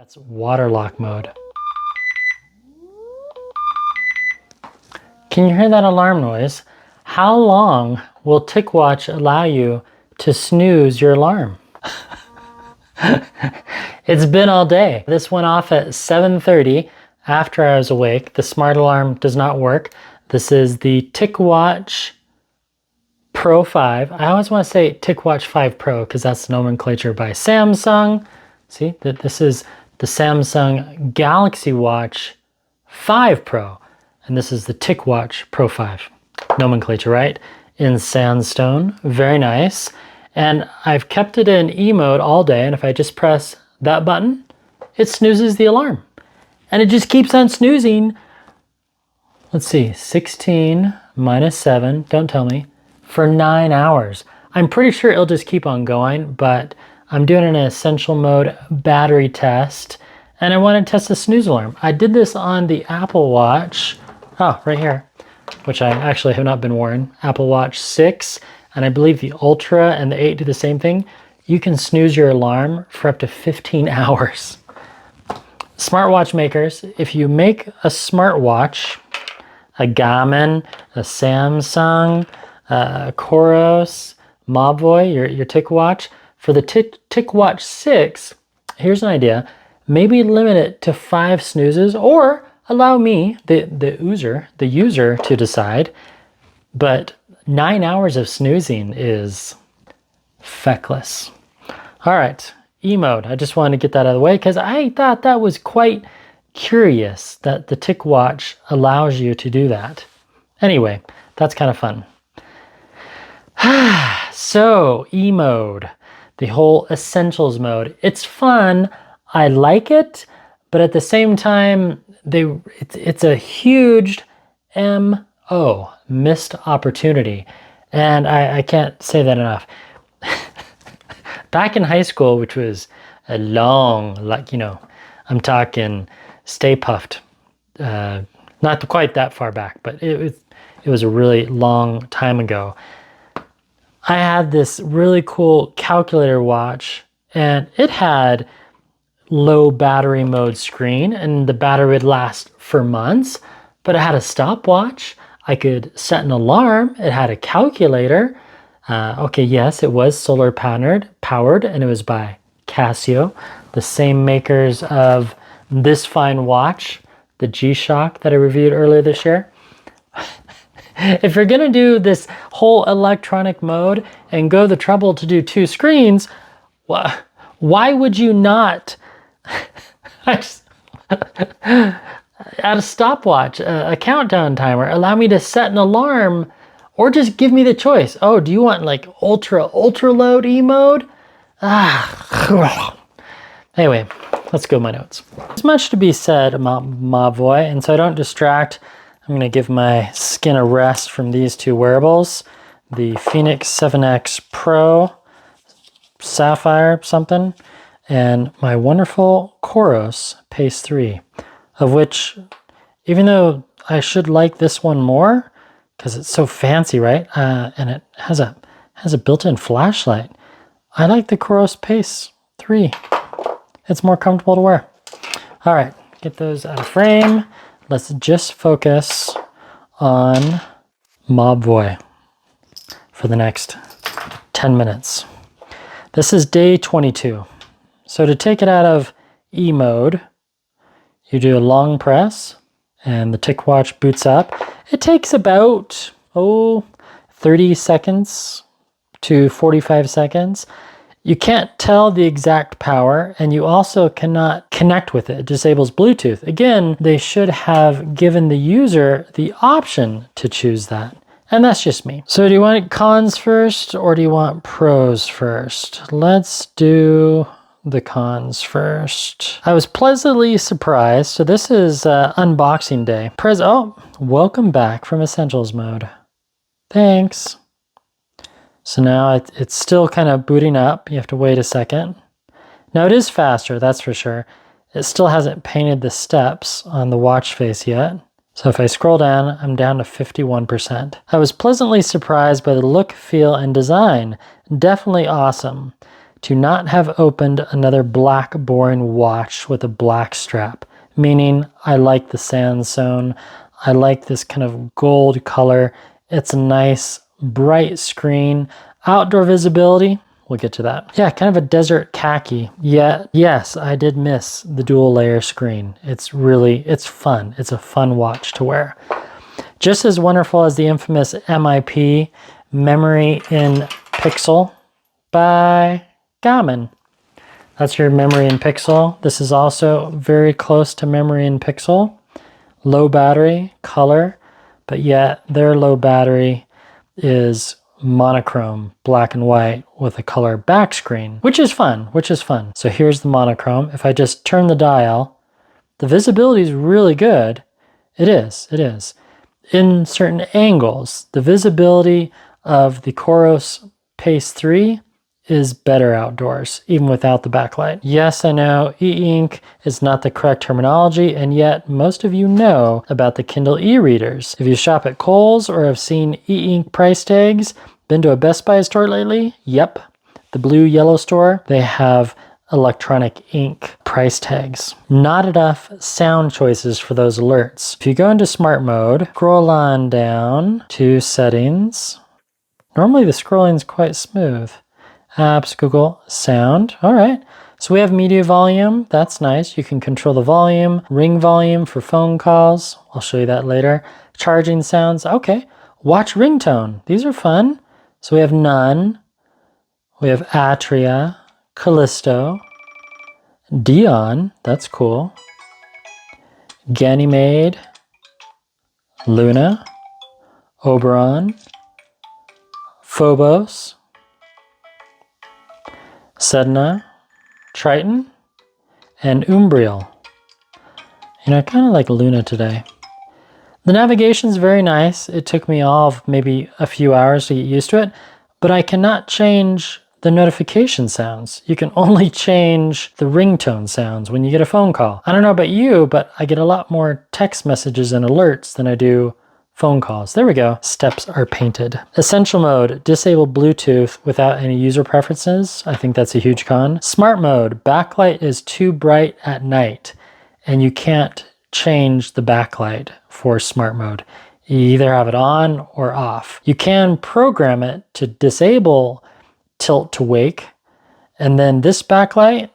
That's water lock mode. Can you hear that alarm noise? How long will TicWatch allow you to snooze your alarm? It's been all day. This went off at 7:30 after I was awake. The smart alarm does not work. This is the TicWatch Pro 5. I always want to say TicWatch 5 Pro because that's the nomenclature by Samsung. See, this is the Samsung Galaxy Watch 5 Pro. And this is the TicWatch Pro 5 nomenclature, right? In sandstone, very nice. And I've kept it in E mode all day. And if I just press that button, it snoozes the alarm. And it just keeps on snoozing. Let's see, 16 minus 7, don't tell me, for 9 hours. I'm pretty sure it'll just keep on going, but I'm doing an essential mode battery test. And I want to test the snooze alarm. I did this on the Apple Watch. Oh, right here, which I actually have not been wearing. Apple Watch 6, and I believe the Ultra and the 8 do the same thing. You can snooze your alarm for up to 15 hours. Smartwatch makers, if you make a smartwatch, a Garmin, a Samsung, a Coros, Mobvoi, your TicWatch, for the TicWatch 6, here's an idea. Maybe limit it to 5 snoozes, or allow me, the user, to decide. But 9 hours of snoozing is feckless. All right, E mode. I just wanted to get that out of the way because I thought that was quite curious that the TicWatch allows you to do that. Anyway, that's kind of fun. So, E mode, the whole essentials mode. It's fun. I like it, but at the same time, it's a huge MO, missed opportunity. And I can't say that enough. Back in high school, which was a long, I'm talking Stay Puffed, not quite that far back, but it was a really long time ago. I had this really cool calculator watch, and it had low battery mode screen, and the battery would last for months, but it had a stopwatch. I could set an alarm. It had a calculator. Okay, yes, it was solar powered, and it was by Casio, the same makers of this fine watch, the G-Shock that I reviewed earlier this year. If you're gonna do this whole electronic mode and go the trouble to do 2 screens, why would you not add a stopwatch, a countdown timer, allow me to set an alarm, or just give me the choice? Oh, do you want like ultra load E mode? Anyway, let's go my notes. There's much to be said about Mobvoi, and so I don't distract, I'm gonna give my skin a rest from these 2 wearables, the Phoenix 7X Pro Sapphire something, and my wonderful Coros Pace 3, of which, even though I should like this one more, because it's so fancy, right? And it has a built-in flashlight. I like the Coros Pace 3. It's more comfortable to wear. All right, get those out of frame. Let's just focus on Mobvoi for the next 10 minutes. This is day 22. So to take it out of E mode, you do a long press and the TicWatch boots up. It takes about, 30 seconds to 45 seconds. You can't tell the exact power, and you also cannot connect with it. It disables Bluetooth. Again, they should have given the user the option to choose that. And that's just me. So do you want cons first, or do you want pros first? Let's do the cons first. I was pleasantly surprised. So this is unboxing day. Welcome back from Essentials mode. Thanks. So now it's still kind of booting up. You have to wait a second. Now it is faster, that's for sure. It still hasn't painted the steps on the watch face yet. So if I scroll down, I'm down to 51%. I was pleasantly surprised by the look, feel, and design. Definitely awesome. to not have opened another black boring watch with a black strap, meaning I like the sandstone. I like this kind of gold color. It's a nice bright screen. Outdoor visibility, we'll get to that. Yeah, kind of a desert khaki. Yet, yes, I did miss the dual layer screen. It's fun. It's a fun watch to wear. Just as wonderful as the infamous MIP, Memory in Pixel by Garmin. That's your Memory in Pixel. This is also very close to Memory in Pixel. Low battery, color, but yet their low battery is monochrome, black and white with a color back screen, which is fun. So here's the monochrome. If I just turn the dial, the visibility is really good. It is. In certain angles, the visibility of the Coros Pace 3 is better outdoors, even without the backlight. Yes, I know e-ink is not the correct terminology, and yet most of you know about the Kindle e-readers. If you shop at Kohl's or have seen e-ink price tags, been to a Best Buy store lately? Yep, the blue yellow store, they have electronic ink price tags. Not enough sound choices for those alerts. If you go into smart mode, scroll on down to settings. Normally the scrolling is quite smooth. Apps, Google, sound. All right. So we have media volume. That's nice. You can control the volume, ring volume for phone calls. I'll show you that later. Charging sounds. Okay. Watch ringtone. These are fun. So we have none. We have Atria, Callisto, Dion. That's cool. Ganymede, Luna, Oberon, Phobos, Sedna, Triton, and Umbriel. You know, I kind of like Luna today. The navigation's very nice. It took me all of maybe a few hours to get used to it, but I cannot change the notification sounds. You can only change the ringtone sounds when you get a phone call. I don't know about you, but I get a lot more text messages and alerts than I do phone calls. There we go. Steps are painted. Essential mode, disable Bluetooth without any user preferences. I think that's a huge con. Smart mode, backlight is too bright at night, and you can't change the backlight for smart mode. You either have it on or off. You can program it to disable tilt to wake, and then this backlight,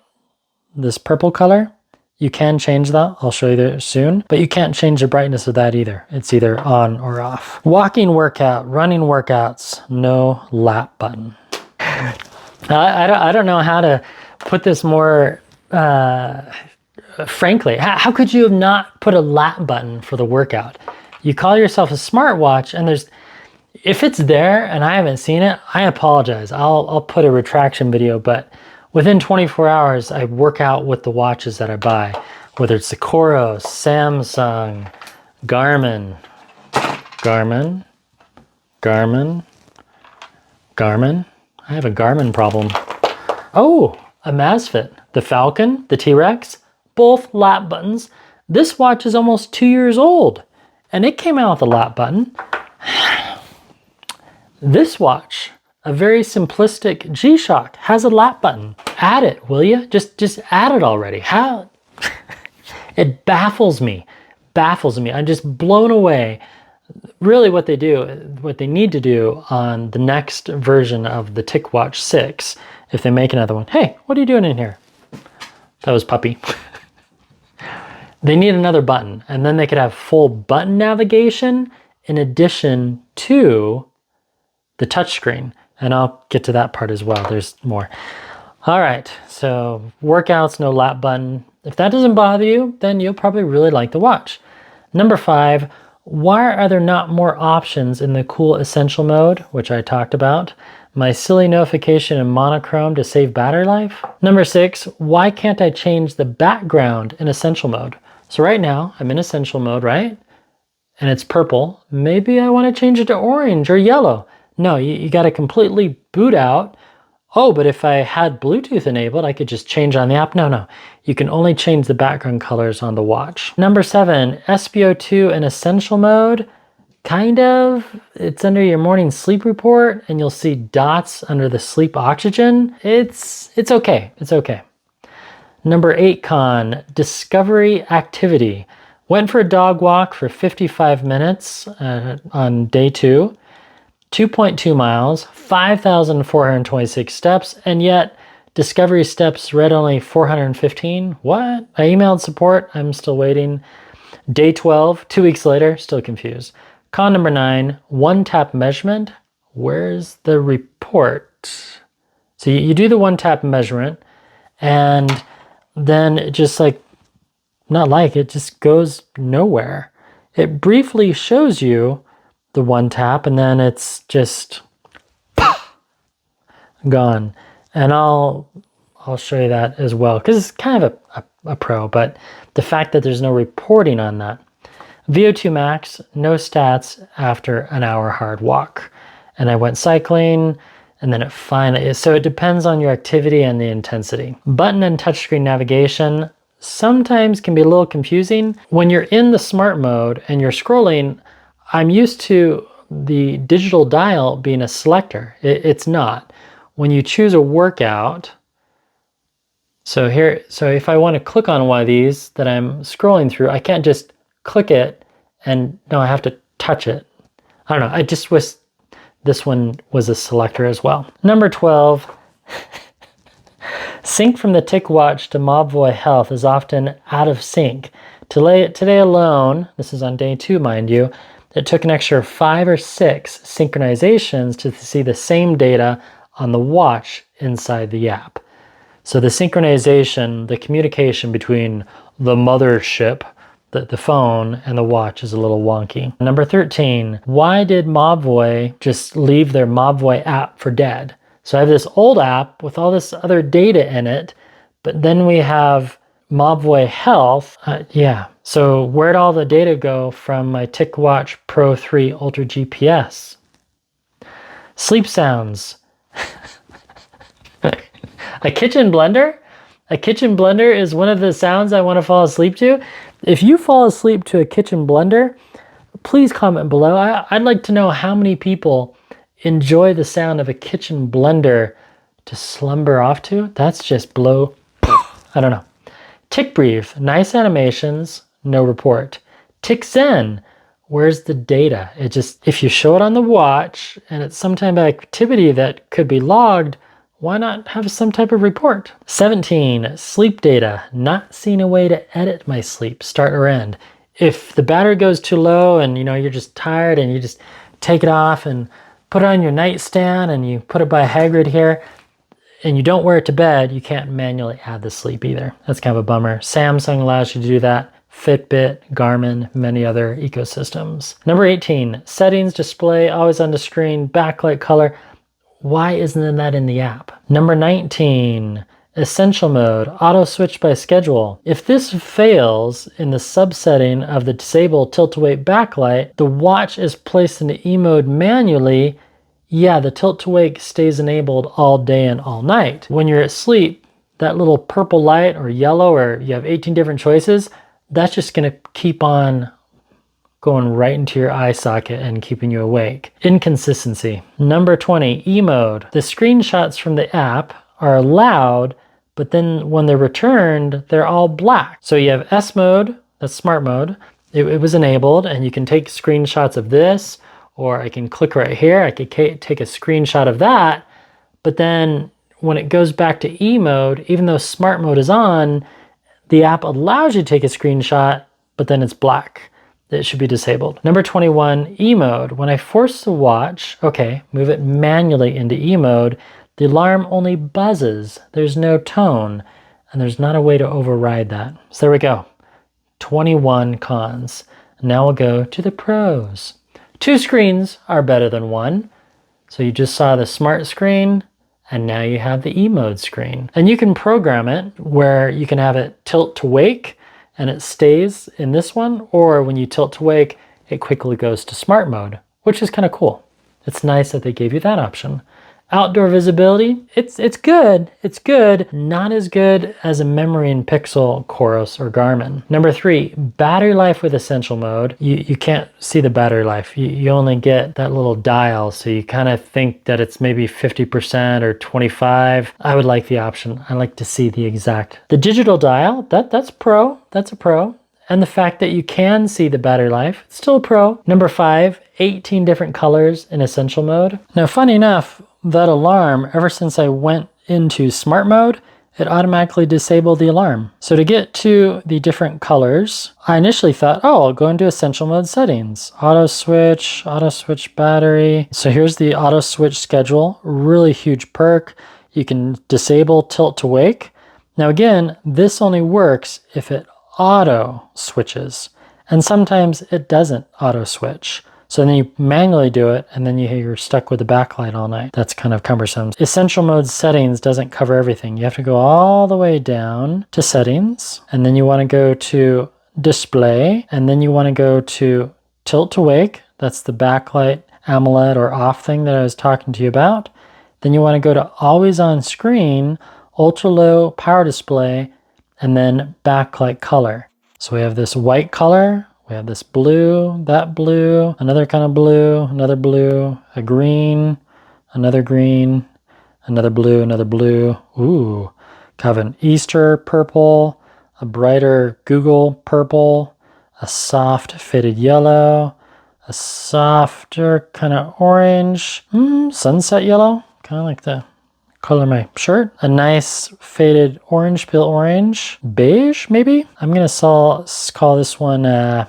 this purple color, you can change that. I'll show you that soon, but you can't change the brightness of that either. It's either on or off. Walking workout, running workouts, no lap button. I don't know how to put this more frankly. How could you have not put a lap button for the workout? You call yourself a smartwatch, and if it's there and I haven't seen it, I apologize. I'll put a retraction video, but within 24 hours, I work out with the watches that I buy, whether it's the Coros, Samsung, Garmin. I have a Garmin problem. Oh, a Masfit, the Falcon, the T-Rex, both lap buttons. This watch is almost 2 years old, and it came out with a lap button. This watch, a very simplistic G-Shock, has a lap button. Add it, will you? Just add it already. How? It baffles me. I'm just blown away. Really what they need to do on the next version of the TicWatch 6, if they make another one. Hey, what are you doing in here? That was Puppy. They need another button, and then they could have full button navigation in addition to the touchscreen. And I'll get to that part as well. There's more. All right, so workouts, no lap button. If that doesn't bother you, then you'll probably really like the watch. Number 5, why are there not more options in the cool essential mode, which I talked about? My silly notification in monochrome to save battery life. Number 6, why can't I change the background in essential mode? So right now I'm in essential mode, right? And it's purple. Maybe I want to change it to orange or yellow. No, you got to completely boot out. Oh, but if I had Bluetooth enabled, I could just change on the app. No. You can only change the background colors on the watch. Number 7, SPO2 in essential mode. Kind of. It's under your morning sleep report, and you'll see dots under the sleep oxygen. It's okay. It's okay. Number 8 con, discovery activity. Went for a dog walk for 55 minutes on day 2, 2.2 miles, 5,426 steps, and yet discovery steps read only 415. What? I emailed support. I'm still waiting. Day 12, 2 weeks later, still confused. Con number 9, one-tap measurement. Where's the report? So you do the one-tap measurement, and then it just it just goes nowhere. It briefly shows you the one tap, and then it's just gone. And I'll show you that as well, because it's kind of a pro, but the fact that there's no reporting on that. VO2 max, no stats after an hour hard walk. And I went cycling, and then it finally, so it depends on your activity and the intensity. Button and touchscreen navigation sometimes can be a little confusing. When you're in the smart mode and you're scrolling, I'm used to the digital dial being a selector. It's not. When you choose a workout, so if I want to click on one of these that I'm scrolling through, I can't just click it, and no, I have to touch it. I don't know, I just wish this one was a selector as well. Number 12, sync from the TicWatch to Mobvoi Health is often out of sync. Today alone, this is on day 2, mind you, it took an extra 5 or 6 synchronizations to see the same data on the watch inside the app. So the synchronization, the communication between the mothership, the phone, and the watch is a little wonky. Number 13, why did Mobvoi just leave their Mobvoi app for dead? So I have this old app with all this other data in it, but then we have Mobvoi Health. Yeah, so where'd all the data go from my TicWatch Pro 3 Ultra GPS? Sleep sounds. A kitchen blender? A kitchen blender is one of the sounds I want to fall asleep to. If you fall asleep to a kitchen blender, please comment below. I'd like to know how many people enjoy the sound of a kitchen blender to slumber off to. That's just blow. I don't know. Tick Brief, nice animations, no report. Tick Zen, where's the data? It just, if you show it on the watch and it's some type of activity that could be logged, why not have some type of report? 17, sleep data, not seeing a way to edit my sleep, start or end. If the battery goes too low and you're just tired and you just take it off and put it on your nightstand and you put it by Herget here and you don't wear it to bed, you can't manually add the sleep either. That's kind of a bummer. Samsung allows you to do that. Fitbit, Garmin, many other ecosystems. Number 18, settings, display, always on the screen, backlight color. Why isn't that in the app? Number 19, essential mode, auto switch by schedule. If this fails in the subsetting of the disable tilt-to-wake backlight, the watch is placed in the E mode manually. Yeah, the tilt-to-wake stays enabled all day and all night. When you're asleep, that little purple light or yellow, or you have 18 different choices, that's just gonna keep on going right into your eye socket and keeping you awake. Inconsistency. Number 20, E mode. The screenshots from the app are allowed, but then when they're returned, they're all black. So you have S mode, that's smart mode. It was enabled, and you can take screenshots of this, or I can click right here, I could take a screenshot of that, but then when it goes back to E mode, even though smart mode is on, the app allows you to take a screenshot, but then it's black. It should be disabled. Number 21, E mode. When I force the watch, okay, move it manually into E mode, the alarm only buzzes. There's no tone, and there's not a way to override that. So there we go. 21 cons. Now we'll go to the pros. 2 screens are better than 1. So you just saw the smart screen, and now you have the E mode screen. And you can program it where you can have it tilt to wake, and it stays in this one, or when you tilt to wake, it quickly goes to smart mode, which is kind of cool. It's nice that they gave you that option. Outdoor visibility, it's good. It's good. Not as good as a memory and pixel Chorus or Garmin. Number 3, battery life with essential mode. You can't see the battery life. You only get that little dial, so you kind of think that it's maybe 50% or 25. I would like the option. I like to see the exact. The digital dial, that's pro. That's a pro. And the fact that you can see the battery life, it's still a pro. Number 5, 18 different colors in essential mode. Now, funny enough, that alarm, ever since I went into smart mode, it automatically disabled the alarm. So to get to the different colors, I initially thought, oh, I'll go into essential mode settings, auto switch battery. So here's the auto switch schedule, really huge perk. You can disable tilt to wake. Now again, this only works if it auto switches, and sometimes it doesn't auto switch. So then you manually do it, and then you're stuck with the backlight all night. That's kind of cumbersome. Essential mode settings doesn't cover everything. You have to go all the way down to settings, and then you want to go to display, and then you want to go to tilt to wake. That's the backlight AMOLED or off thing that I was talking to you about. Then you want to go to always on screen, ultra low power display, and then backlight color. So we have this white color, we have this blue, that blue, another kind of blue, another blue, a green, another green, another blue, another blue. Ooh, kind of an Easter purple, a brighter Google purple, a soft faded yellow, a softer kind of orange, sunset yellow, kind of like the color of my shirt. A nice faded orange, pale orange, beige maybe. I'm gonna call this one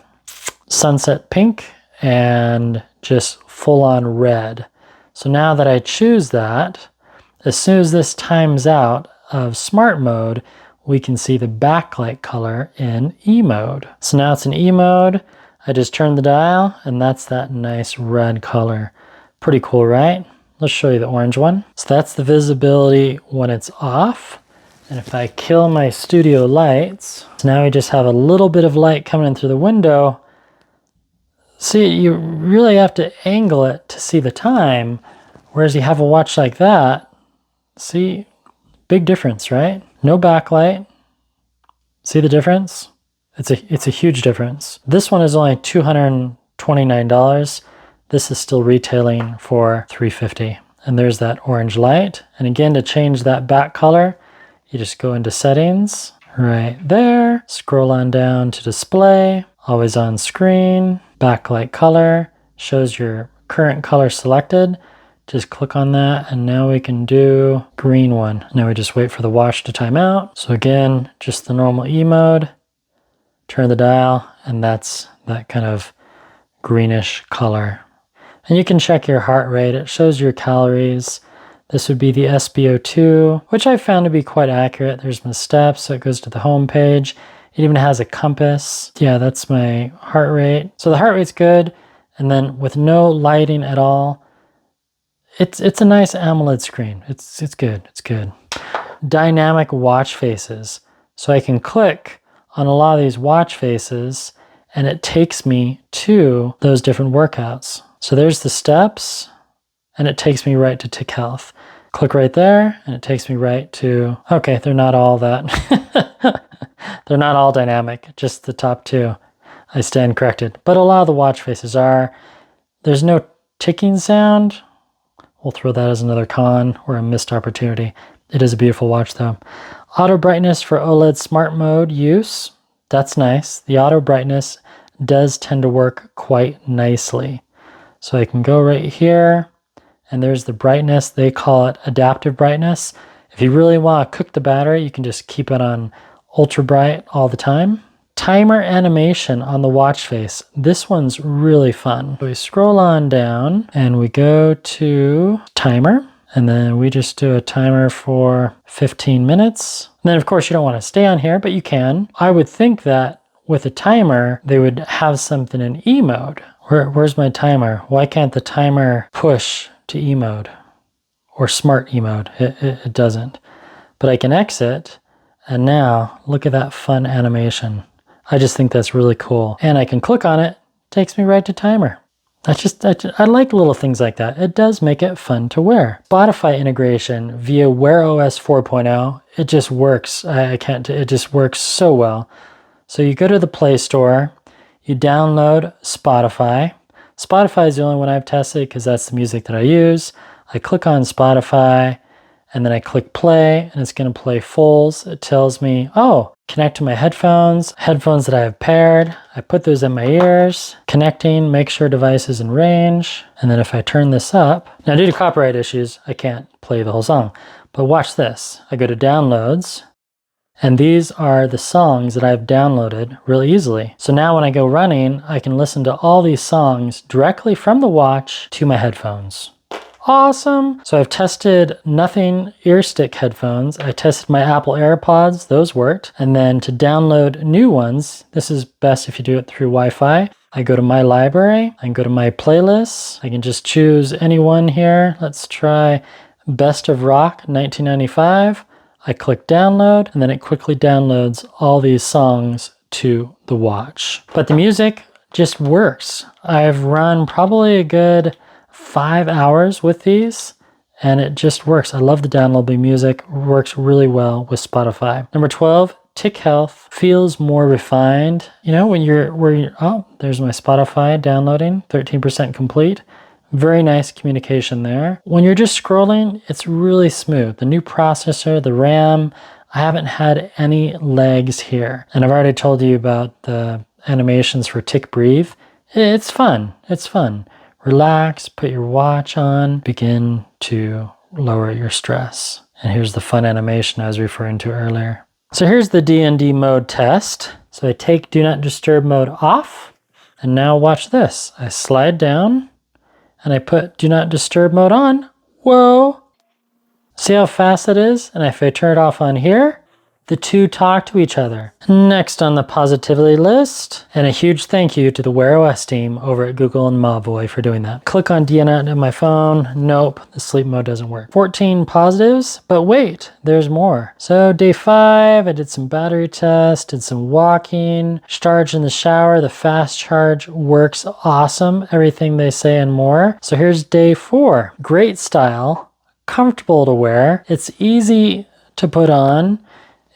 sunset pink, and just full on red. So now that I choose that, as soon as this times out of smart mode, we can see the backlight color in E mode. So now it's in E mode. I just turn the dial, and that's that nice red color. Pretty cool, right? Let's show you the orange one. So that's the visibility when it's off. And if I kill my studio lights, so now we just have a little bit of light coming in through the window. See, you really have to angle it to see the time. Whereas you have a watch like that, see, big difference, right? No backlight. See the difference? It's a huge difference. This one is only $229. This is still retailing for $350. And there's that orange light. And again, to change that back color, you just go into settings right there, scroll on down to display, always on screen, backlight color, shows your current color selected. Just click on that, and now we can do green one. Now we just wait for the watch to time out. So again, just the normal E mode, turn the dial, and that's that kind of greenish color. And you can check your heart rate. It shows your calories. This would be the SpO2, which I found to be quite accurate. There's my steps, so it goes to the home page. It even has a compass. Yeah, that's my heart rate. So the heart rate's good. And then with no lighting at all, it's a nice AMOLED screen. It's good. It's good. Dynamic watch faces. So I can click on a lot of these watch faces, and it takes me to those different workouts. So there's the steps, and it takes me right to Tick Health. Click right there, and it takes me right to, okay, they're not all that. They're not all dynamic, just the top two. I stand corrected. But a lot of the watch faces are. There's no ticking sound. We'll throw that as another con or a missed opportunity. It is a beautiful watch though. Auto brightness for OLED smart mode use. That's nice. The auto brightness does tend to work quite nicely. So I can go right here, and there's the brightness. They call it adaptive brightness. If you really want to cook the battery, you can just keep it on ultra bright all the time. Timer animation on the watch face. This one's really fun. We scroll on down and we go to timer, and then we just do a timer for 15 minutes. And then of course you don't want to stay on here, but you can. I would think that with a timer, they would have something in E mode. Where's my timer? Why can't the timer push to E mode or smart E mode? It doesn't. But I can exit, and now look at that fun animation. I just think that's really cool. And I can click on it, takes me right to timer. I like little things like that. It does make it fun to wear. Spotify integration via Wear OS 4.0, it just works. It just works so well. So you go to the Play Store, you download Spotify. Spotify is the only one I've tested because that's the music that I use. I click on Spotify and then I click play and it's going to play fulls. It tells me, oh, connect to my headphones that I have paired. I put those in my ears, connecting, make sure device is in range. And then if I turn this up, now due to copyright issues, I can't play the whole song, but watch this. I go to downloads. And these are the songs that I've downloaded really easily. So now when I go running, I can listen to all these songs directly from the watch to my headphones. Awesome. So I've tested nothing ear stick headphones. I tested my Apple AirPods. Those worked. And then to download new ones, this is best if you do it through Wi-Fi. I go to my library. I can go to my playlists. I can just choose any one here. Let's try Best of Rock 1995. I click download and then it quickly downloads all these songs to the watch. But the music just works. I've run probably a good 5 hours with these and it just works. I love the downloadable music. Works really well with Spotify. Number 12, Tick Health feels more refined. You know, oh, there's my Spotify downloading, 13% complete. Very nice communication there. When you're just scrolling, it's really smooth. The new processor, the RAM, I haven't had any lags here. And I've already told you about the animations for Tick Breathe. It's fun. It's fun. Relax, put your watch on, begin to lower your stress. And here's the fun animation I was referring to earlier. So here's the DND mode test. So I take Do Not Disturb mode off. And now watch this. I slide down and I put Do Not Disturb mode on. Whoa. See how fast it is? And if I turn it off on here, the two talk to each other. Next on the positivity list, and a huge thank you to the Wear OS team over at Google and Mobvoi for doing that. Click on DND on my phone. Nope, the sleep mode doesn't work. 14 positives, but wait, there's more. So day 5, I did some battery tests, did some walking, charged in the shower. The fast charge works awesome. Everything they say and more. So here's day 4. Great style, comfortable to wear. It's easy to put on.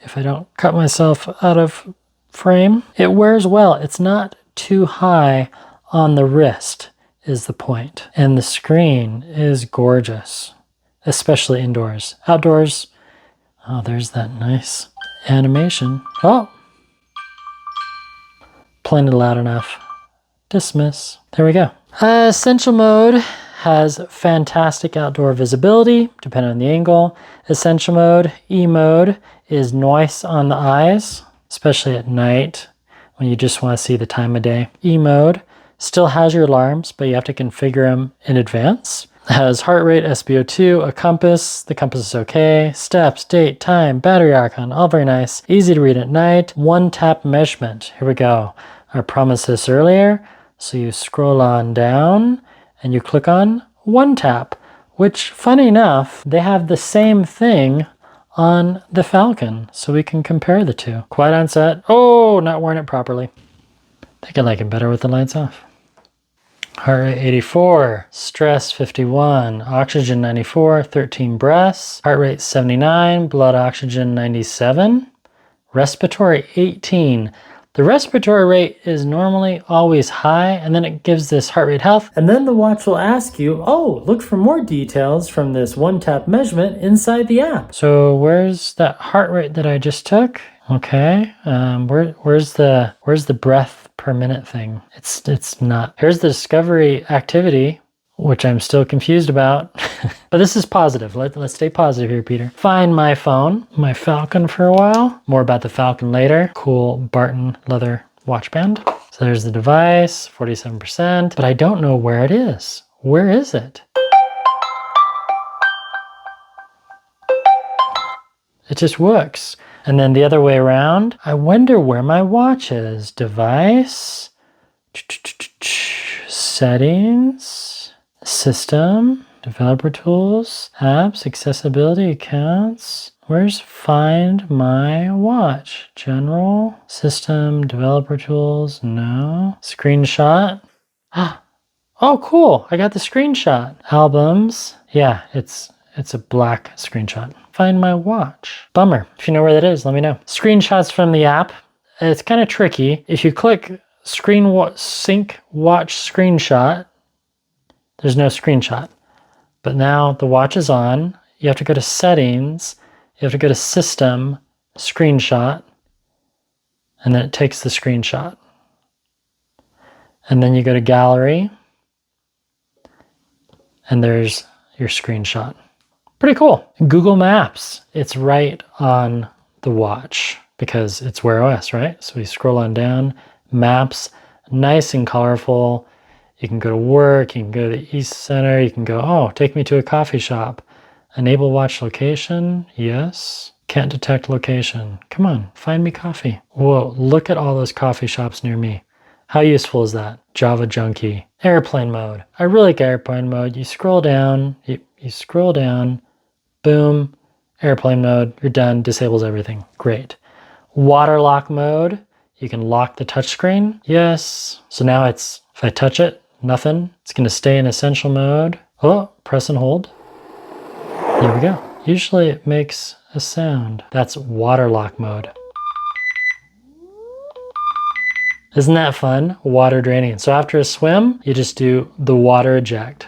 If I don't cut myself out of frame, it wears well. It's not too high on the wrist is the point. And the screen is gorgeous, especially indoors. Outdoors, oh, there's that nice animation. Oh, plenty loud enough. Dismiss. There we go. Essential mode has fantastic outdoor visibility, depending on the angle. Essential mode, E mode, is noise on the eyes, especially at night when you just want to see the time of day. E mode still has your alarms, but you have to configure them in advance. It has heart rate, SpO2, a compass. The compass is okay. Steps, date, time, battery icon, all very nice. Easy to read at night. One tap measurement. Here we go. I promised this earlier. So you scroll on down and you click on one tap, which funny enough, they have the same thing on the Falcon. So we can compare the two. Quiet on set. Oh, not wearing it properly. I think I like it better with the lights off. Heart rate 84, stress 51, oxygen 94, 13 breaths, heart rate 79, blood oxygen 97, respiratory 18. The respiratory rate is normally always high, and then it gives this heart rate health. And then the watch will ask you, oh, look for more details from this one-tap measurement inside the app. So where's that heart rate that I just took? Okay, where's the breath per minute thing? It's not. Here's the discovery activity, which I'm still confused about. But this is positive. Let's stay positive here, Peter. Find my phone, my Falcon for a while. More about the Falcon later. Cool Barton leather watch band. So there's the device, 47%, but I don't know where it is. Where is it? It just works. And then the other way around, I wonder where my watch is. Device, settings, system, developer tools, apps, accessibility, accounts. Where's find my watch? General, system, developer tools, no. Screenshot. Oh, cool. I got the screenshot. Albums. Yeah, it's a black screenshot. Find my watch. Bummer. If you know where that is, let me know. Screenshots from the app. It's kind of tricky. If you click sync watch screenshot, there's no screenshot. But now the watch is on. You have to go to settings. You have to go to system, screenshot, and then it takes the screenshot. And then you go to gallery, and there's your screenshot. Pretty cool. Google Maps, it's right on the watch because it's Wear OS, right? So we scroll on down, Maps, nice and colorful. You can go to work, you can go to the East Center, you can go, oh, take me to a coffee shop. Enable watch location, yes. Can't detect location. Come on, find me coffee. Whoa, look at all those coffee shops near me. How useful is that? Java Junkie. Airplane mode. I really like airplane mode. You scroll down, you scroll down, boom, airplane mode, you're done, disables everything. Great. Water lock mode. You can lock the touchscreen. Yes. So now it's, if I touch it, nothing. It's going to stay in essential mode. Oh, press and hold. There we go. Usually it makes a sound. That's water lock mode. Isn't that fun? Water draining. So after a swim, you just do the water eject.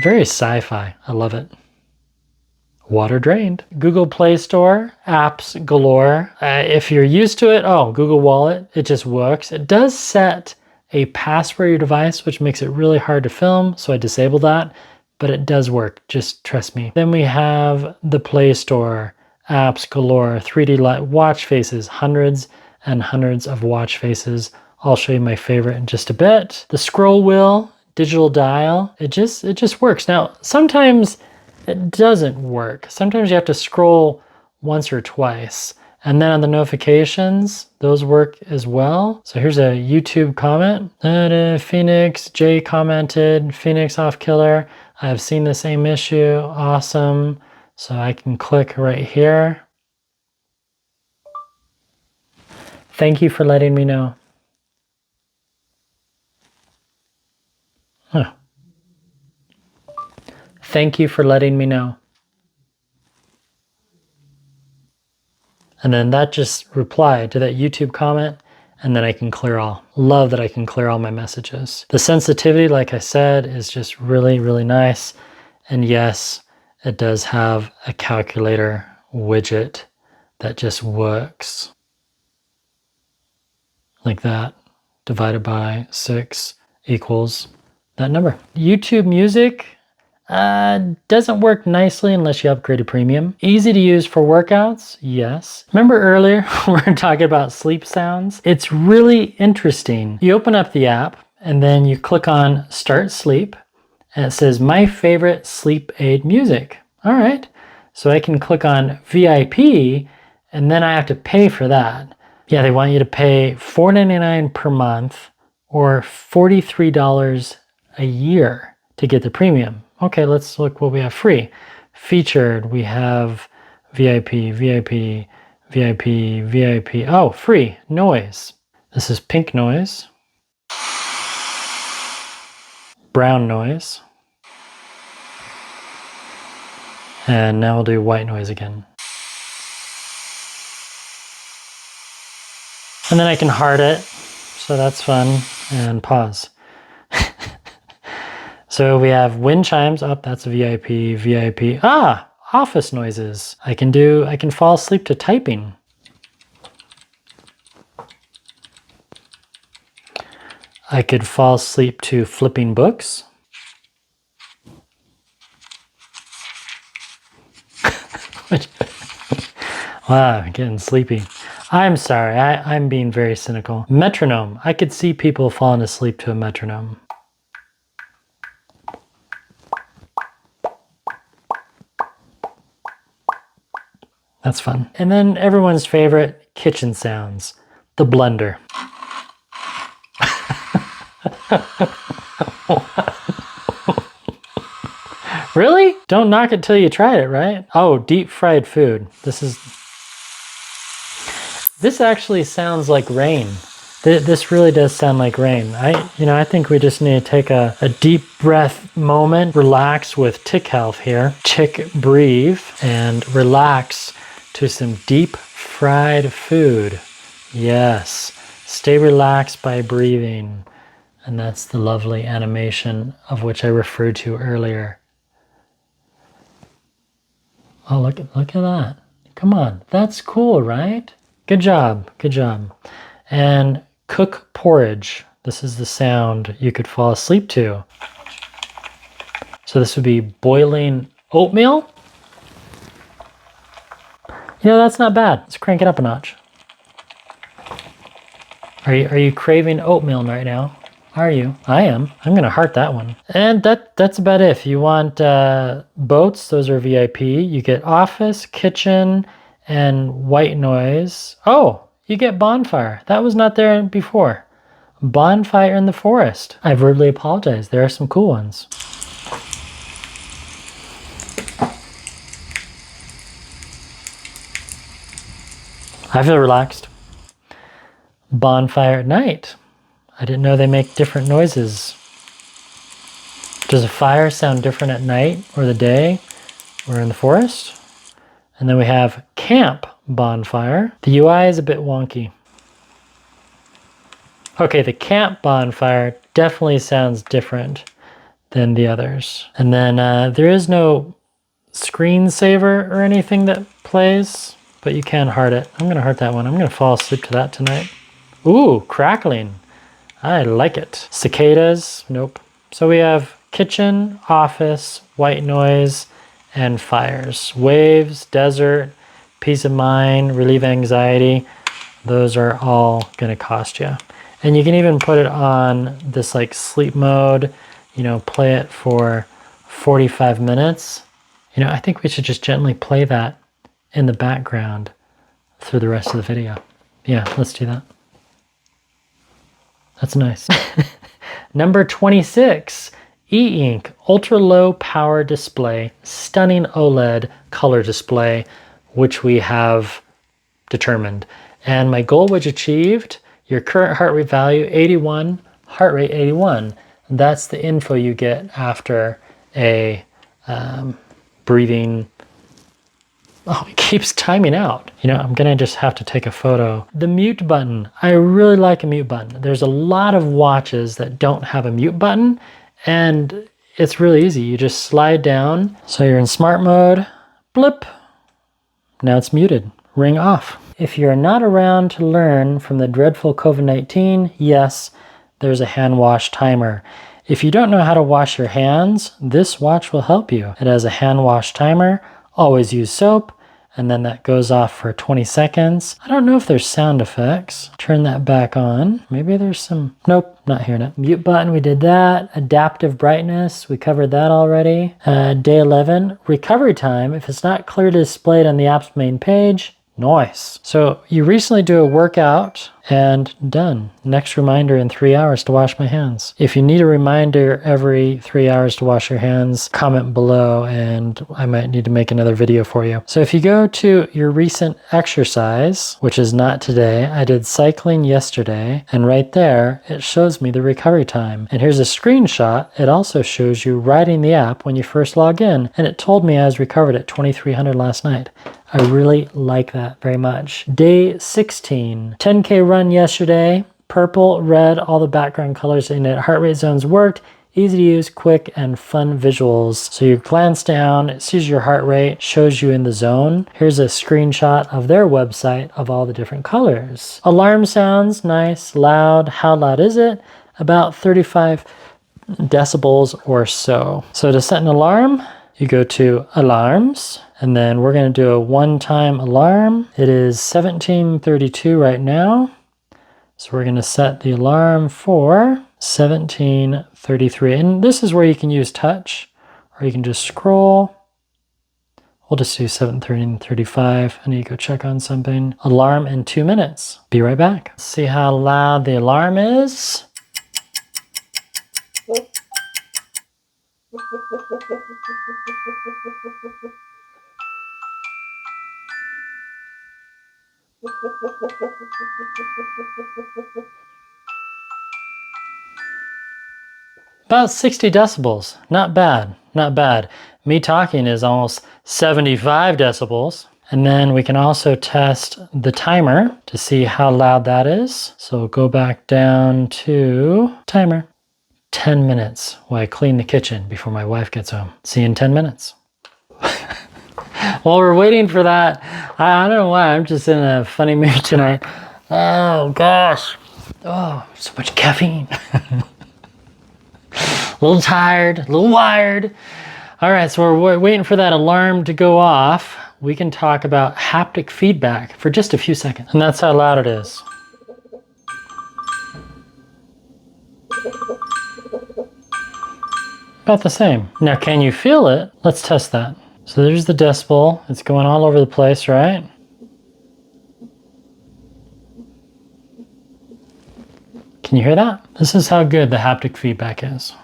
Very sci-fi. I love it. Water drained. Google Play Store, apps galore. If you're used to it, oh, Google Wallet, it just works. It does set a password your device, which makes it really hard to film, so I disable that, but it does work, just trust me. Then we have the Play Store, apps galore, 3D light, watch faces, hundreds and hundreds of watch faces. I'll show you my favorite in just a bit. The scroll wheel, digital dial, it just works. Now, sometimes it doesn't work. Sometimes you have to scroll once or twice. And then on the notifications, those work as well. So here's a YouTube comment. Phoenix J commented, Phoenix off killer. I've seen the same issue. Awesome. So I can click right here. Thank you for letting me know. Huh. Thank you for letting me know. And then that just replied to that YouTube comment, and then I can clear all. Love that I can clear all my messages. The sensitivity, like I said, is just really, really nice. And yes, it does have a calculator widget that just works. Like that, divided by 6 equals that number. YouTube Music doesn't work nicely unless you upgrade to premium. Easy to use for workouts, yes. Remember earlier we were talking about sleep sounds? It's really interesting. You open up the app and then you click on Start Sleep and it says My Favorite Sleep Aid Music. All right, so I can click on VIP and then I have to pay for that. Yeah, they want you to pay $4.99 per month or $43 a year to get the premium. Okay, let's look what we have free. Featured, we have VIP, VIP, VIP, VIP. Oh, free, noise. This is pink noise. Brown noise. And now we'll do white noise again. And then I can heart it, so that's fun. And pause. So we have wind chimes. Oh, that's VIP, VIP. Ah, office noises. I can fall asleep to typing. I could fall asleep to flipping books. Wow, I'm getting sleepy. I'm sorry, I'm being very cynical. Metronome. I could see people falling asleep to a metronome. That's fun. And then everyone's favorite, kitchen sounds. The blender. Really? Don't knock it till you tried it, right? Oh, deep fried food. This actually sounds like rain. This really does sound like rain. I think we just need to take a deep breath moment, relax with Tick Health here. Tick breathe and relax to some deep fried food. Yes, stay relaxed by breathing. And that's the lovely animation of which I referred to earlier. Oh, look at that. Come on, that's cool, right? Good job, good job. And cook porridge. This is the sound you could fall asleep to. So this would be boiling oatmeal. That's not bad. Let's crank it up a notch. Are you craving oatmeal right now? Are you? I am. I'm gonna heart that one. And that's about it. If you want boats, those are VIP. You get office, kitchen, and white noise. Oh, you get bonfire. That was not there before. Bonfire in the forest. I verbally apologize. There are some cool ones. I feel relaxed. Bonfire at night. I didn't know they make different noises. Does a fire sound different at night or the day or in the forest? And then we have camp bonfire. The UI is a bit wonky. Okay, the camp bonfire definitely sounds different than the others. And then there is no screensaver or anything that plays, but you can heart it. I'm gonna heart that one. I'm gonna fall asleep to that tonight. Ooh, crackling. I like it. Cicadas, nope. So we have kitchen, office, white noise, and fires. Waves, desert, peace of mind, relieve anxiety. Those are all gonna cost you. And you can even put it on this like sleep mode, play it for 45 minutes. I think we should just gently play that in the background through the rest of the video. Yeah, let's do that. That's nice. Number 26, E-Ink Ultra Low Power Display, Stunning OLED Color Display, which we have determined. And my goal was achieved. Your current heart rate value, 81, heart rate 81. That's the info you get after a breathing. Oh, it keeps timing out. I'm gonna just have to take a photo. The mute button, I really like a mute button. There's a lot of watches that don't have a mute button, and it's really easy. You just slide down. So you're in smart mode, blip. Now it's muted, ring off. If you're not around to learn from the dreadful COVID-19, yes, there's a hand wash timer. If you don't know how to wash your hands, this watch will help you. It has a hand wash timer. Always use soap, and then that goes off for 20 seconds. I don't know if there's sound effects. Turn that back on. Maybe there's some, nope, not hearing it. Mute button, we did that. Adaptive brightness, we covered that already. Day 11, recovery time. If it's not clearly displayed on the app's main page, nice. So you recently do a workout and done. Next reminder in 3 hours to wash my hands. If you need a reminder every 3 hours to wash your hands, comment below and I might need to make another video for you. So if you go to your recent exercise, which is not today, I did cycling yesterday, and right there, it shows me the recovery time. And here's a screenshot. It also shows you riding the app when you first log in, and it told me I was recovered at 2300 last night. I really like that very much. Day 16, 10K run yesterday, purple, red, all the background colors in it. Heart rate zones worked, easy to use, quick, and fun visuals. So you glance down, it sees your heart rate, shows you in the zone. Here's a screenshot of their website of all the different colors. Alarm sounds, nice, loud. How loud is it? About 35 decibels or so. So to set an alarm, you go to alarms, and then we're going to do a one-time alarm. It is 17:32 right now. So we're going to set the alarm for 17:33. And this is where you can use touch, or you can just scroll. We'll just do 7:35. I need to go check on something. Alarm in 2 minutes. Be right back. See how loud the alarm is. About 60 decibels. Not bad, not bad. Me talking is almost 75 decibels. And then we can also test the timer to see how loud that is. So go back down to timer. 10 minutes while I clean the kitchen before my wife gets home. See you in 10 minutes. While we're waiting for that, I don't know why, I'm just in a funny mood tonight. Oh gosh. Oh, so much caffeine. A little tired, a little wired. All right, so we're waiting for that alarm to go off. We can talk about haptic feedback for just a few seconds. And that's how loud it is. About the same. Now, can you feel it? Let's test that. So there's the decibel. It's going all over the place, right? Can you hear that? This is how good the haptic feedback is.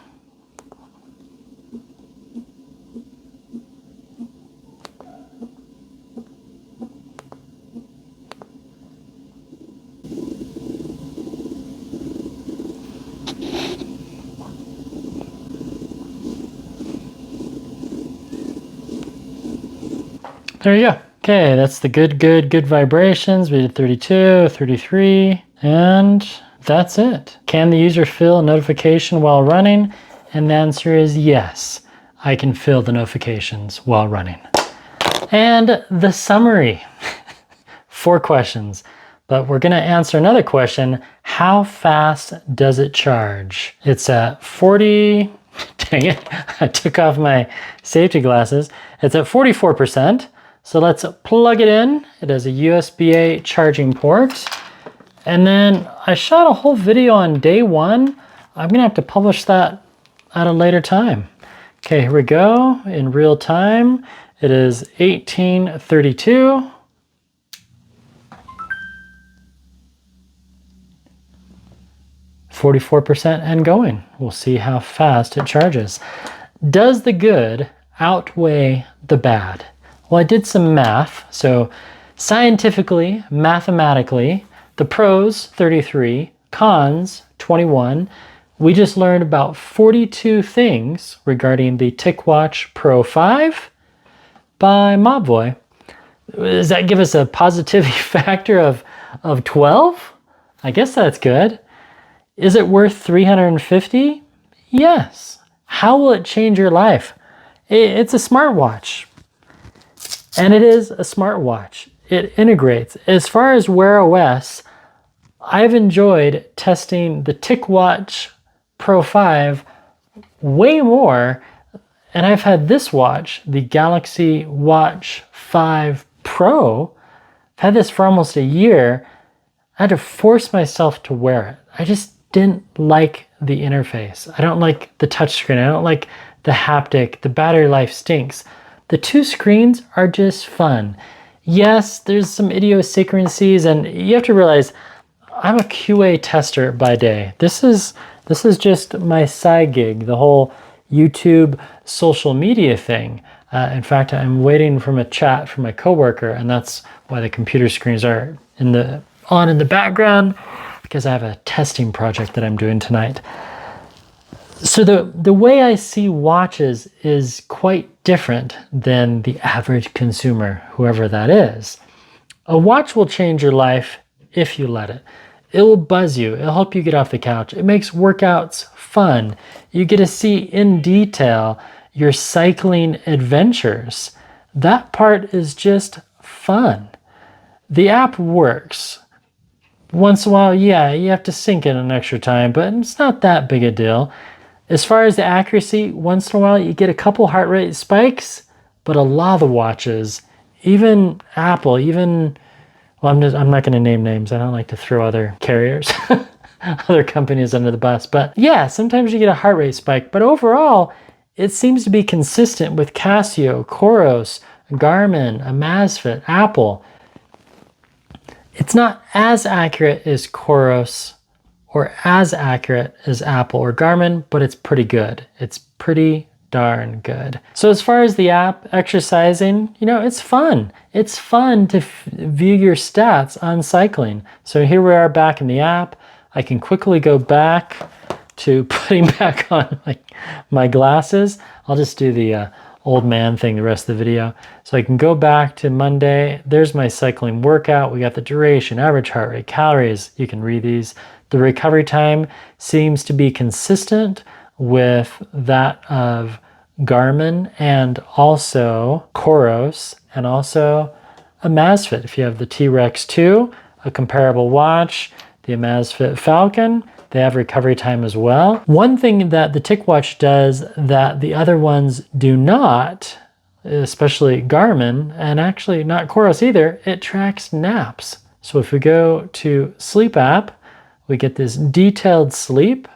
There you go. Okay, that's the good vibrations. We did 32, 33, and that's it. Can the user feel a notification while running? And the answer is yes. I can feel the notifications while running. And the summary. 4 questions. But we're going to answer another question. How fast does it charge? It's at 40... Dang it. I took off my safety glasses. It's at 44%. So let's plug it in. It has a USB-A charging port. And then I shot a whole video on day 1. I'm gonna have to publish that at a later time. Okay, here we go. In real time, it is 1832. %, and going. We'll see how fast it charges. Does the good outweigh the bad? Well, I did some math. So scientifically, mathematically, the pros 33, cons 21. We just learned about 42 things regarding the TicWatch Pro 5 by Mobvoi. Does that give us a positivity factor of 12? I guess that's good. Is it worth $350? Yes. How will it change your life? It's a smartwatch. And it is a smartwatch. It integrates. As far as Wear OS, I've enjoyed testing the TicWatch Pro 5 way more. And I've had this watch, the Galaxy Watch 5 Pro. I've had this for almost a year. I had to force myself to wear it. I just didn't like the interface. I don't like the touchscreen. I don't like the haptic. The battery life stinks. The 2 screens are just fun. Yes, there's some idiosyncrasies, and you have to realize I'm a QA tester by day. This is just my side gig, the whole YouTube social media thing. In fact, I'm waiting from a chat from my coworker, and that's why the computer screens are on in the background, because I have a testing project that I'm doing tonight. So the way I see watches is quite different than the average consumer, whoever that is. A watch will change your life if you let it. It will buzz you. It'll help you get off the couch. It makes workouts fun. You get to see in detail your cycling adventures. That part is just fun. The app works. Once in a while, yeah, you have to sync it an extra time, but it's not that big a deal. As far as the accuracy, once in a while you get a couple heart rate spikes, but a lot of the watches, even Apple, well, I'm not going to name names. I don't like to throw other carriers, other companies under the bus. But yeah, sometimes you get a heart rate spike. But overall, it seems to be consistent with Casio, Coros, Garmin, Amazfit, Apple. It's not as accurate as Coros or as accurate as Apple or Garmin, but it's pretty good. It's pretty darn good. So as far as the app, exercising, it's fun. It's fun to view your stats on cycling. So here we are back in the app. I can quickly go back to putting back on my glasses. I'll just do the old man thing the rest of the video. So I can go back to Monday. There's my cycling workout. We got the duration, average heart rate, calories. You can read these. The recovery time seems to be consistent with that of Garmin and also Coros and also a Amazfit. If you have the T-Rex 2, a comparable watch, the Amazfit Falcon, they have recovery time as well. One thing that the TicWatch does that the other ones do not, especially Garmin, and actually not Coros either, it tracks naps. So if we go to Sleep app, we get this detailed sleep.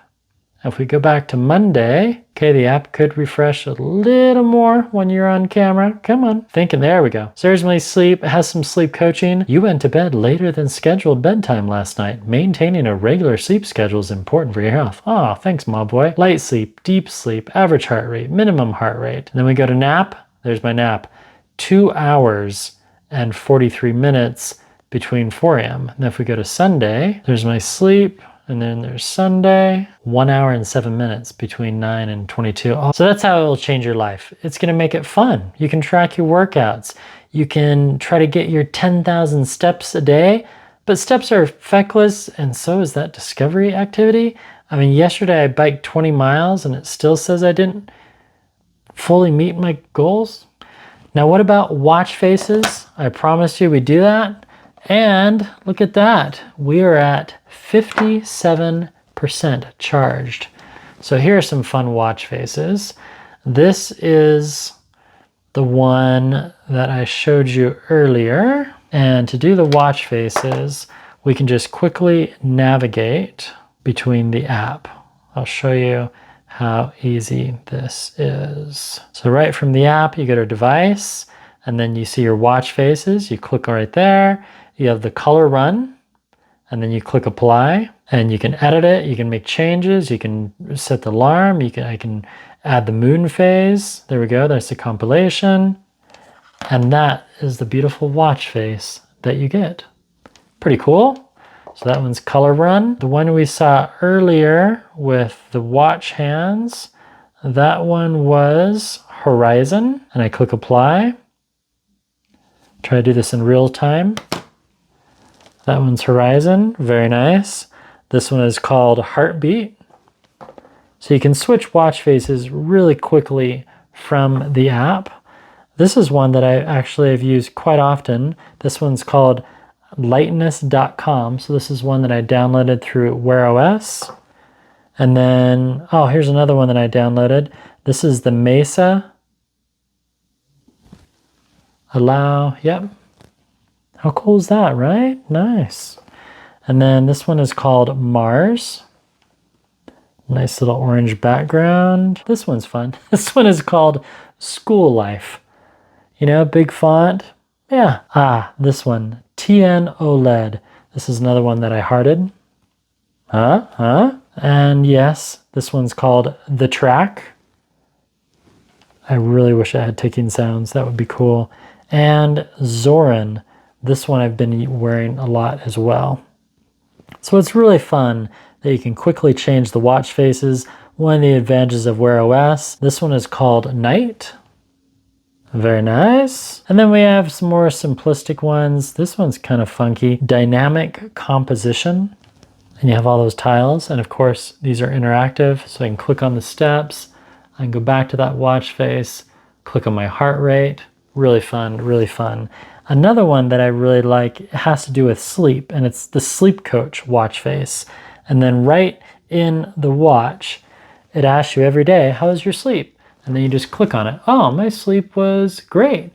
If we go back to Monday, okay, the app could refresh a little more when you're on camera. Come on, thinking, there we go. So here's my sleep, it has some sleep coaching. You went to bed later than scheduled bedtime last night. Maintaining a regular sleep schedule is important for your health. Oh, thanks, Mobvoi. Light sleep, deep sleep, average heart rate, minimum heart rate. And then we go to nap, there's my nap. 2 hours and 43 minutes between 4 a.m. And if we go to Sunday, there's my sleep, and then there's Sunday, 1 hour and 7 minutes between 9 and 22. So that's how it will change your life. It's gonna make it fun. You can track your workouts. You can try to get your 10,000 steps a day, but steps are feckless, and so is that discovery activity. I mean, yesterday I biked 20 miles and it still says I didn't fully meet my goals. Now, what about watch faces? I promised you we'd do that. And look at that, we are at 57% charged. So here are some fun watch faces. This is the one that I showed you earlier. And to do the watch faces, we can just quickly navigate between the app. I'll show you how easy this is. So right from the app, you go to device, and then you see your watch faces. You click right there. You have the color run, and then you click apply, and you can edit it. You can make changes. You can set the alarm. I can add the moon phase. There we go. That's the compilation. And that is the beautiful watch face that you get. Pretty cool. So that one's color run. The one we saw earlier with the watch hands, that one was horizon. And I click apply. Try to do this in real time. That one's horizon, very nice. This one is called heartbeat. So you can switch watch faces really quickly from the app. This is one that I actually have used quite often. This one's called lightness.com. So this is one that I downloaded through Wear OS. And then, oh, here's another one that I downloaded. This is the Mesa. Allow, yep. How cool is that, right? Nice. And then this one is called Mars. Nice little orange background. This one's fun. This one is called School Life. You know, big font. Yeah. Ah, this one, TN OLED. This is another one that I hearted. And yes, this one's called The Track. I really wish I had ticking sounds. That would be cool. And Zorin. This one I've been wearing a lot as well. So it's really fun that you can quickly change the watch faces. One of the advantages of Wear OS. This one is called Night. Very nice. And then we have some more simplistic ones. This one's kind of funky. Dynamic composition. And you have all those tiles. And of course, these are interactive. So I can click on the steps. I can go back to that watch face, click on my heart rate. Really fun, really fun. Another one that I really like has to do with sleep, and it's the Sleep Coach watch face. And then right in the watch, it asks you every day, how was your sleep? And then you just click on it. Oh, my sleep was great.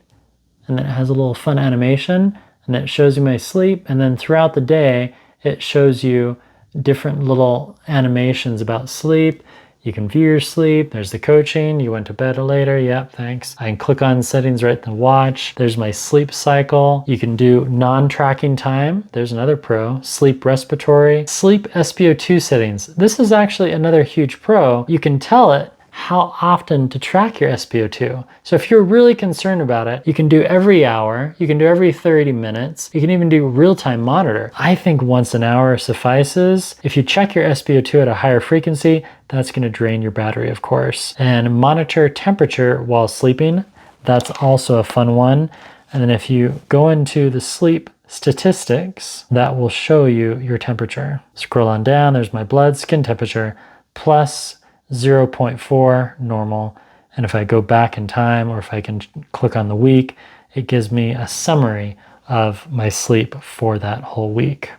And then it has a little fun animation, and then it shows you my sleep. And then throughout the day, it shows you different little animations about sleep. You can view your sleep. There's the coaching. You went to bed later. Yep, thanks. I can click on settings right in the watch. There's my sleep cycle. You can do non-tracking time. There's another pro. Sleep respiratory. Sleep SpO2 settings. This is actually another huge pro. You can tell it how often to track your SpO2. So if you're really concerned about it, you can do every hour, you can do every 30 minutes, you can even do real-time monitor. I think once an hour suffices. If you check your SpO2 at a higher frequency, that's going to drain your battery, of course. And monitor temperature while sleeping, that's also a fun one. And then if you go into the sleep statistics, that will show you your temperature. Scroll on down, there's my blood skin temperature, plus 0.4 normal. And if I go back in time, or if I can click on the week, it gives me a summary of my sleep for that whole week.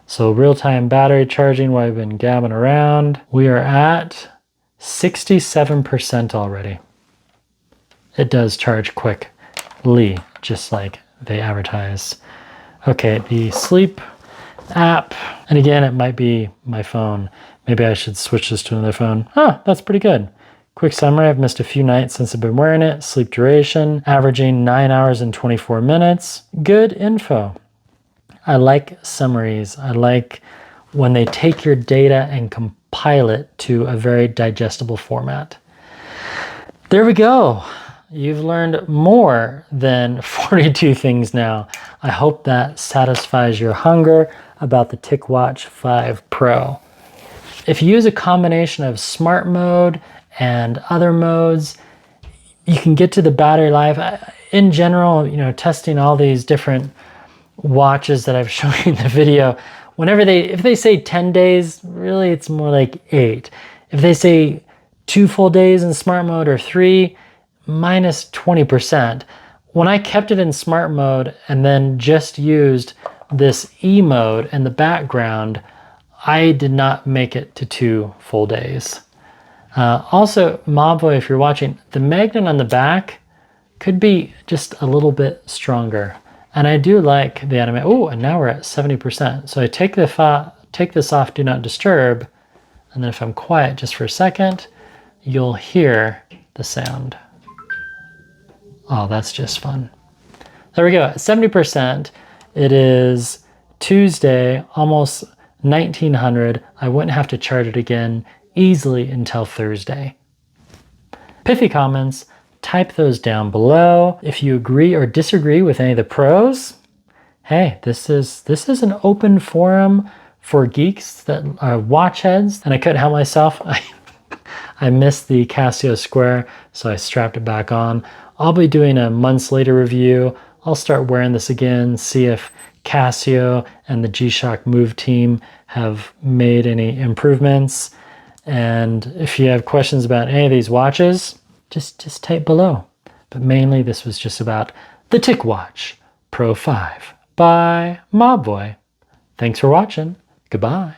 So real-time battery charging while I've been gabbing around, we are at 67% already. It does charge quickly, just like they advertise. Okay, the sleep app, and again, it might be my phone. Maybe I should switch this to another phone. Huh, that's pretty good. Quick summary, I've missed a few nights since I've been wearing it. Sleep duration, averaging 9 hours and 24 minutes. Good info. I like summaries. I like when they take your data and compile it to a very digestible format. There we go. You've learned more than 42 things now. I hope that satisfies your hunger about the TicWatch 5 Pro. If you use a combination of smart mode and other modes, you can get to the battery life. In general, testing all these different watches that I've shown you in the video, if they say 10 days, really it's more like 8. If they say 2 full days in smart mode or 3, minus 20%. When I kept it in smart mode and then just used this E mode in the background, I did not make it to 2 full days. Also, Mobvoi, if you're watching, the magnet on the back could be just a little bit stronger. And I do like the animation. Oh, and now we're at 70%. So I take this off, do not disturb. And then if I'm quiet just for a second, you'll hear the sound. Oh, that's just fun. There we go, at 70%. It is Tuesday, almost 1900. I wouldn't have to charge it again easily until Thursday. Pithy comments, type those down below. If you agree or disagree with any of the pros, hey, this is an open forum for geeks that are watch heads, and I couldn't help myself. I missed the Casio Square, so I strapped it back on. I'll be doing a months later review. I'll start wearing this again, see if Casio and the G-Shock Move team have made any improvements. And if you have questions about any of these watches, just type below. But mainly this was just about the TicWatch Pro 5 by Mobvoi. Thanks for watching. Goodbye.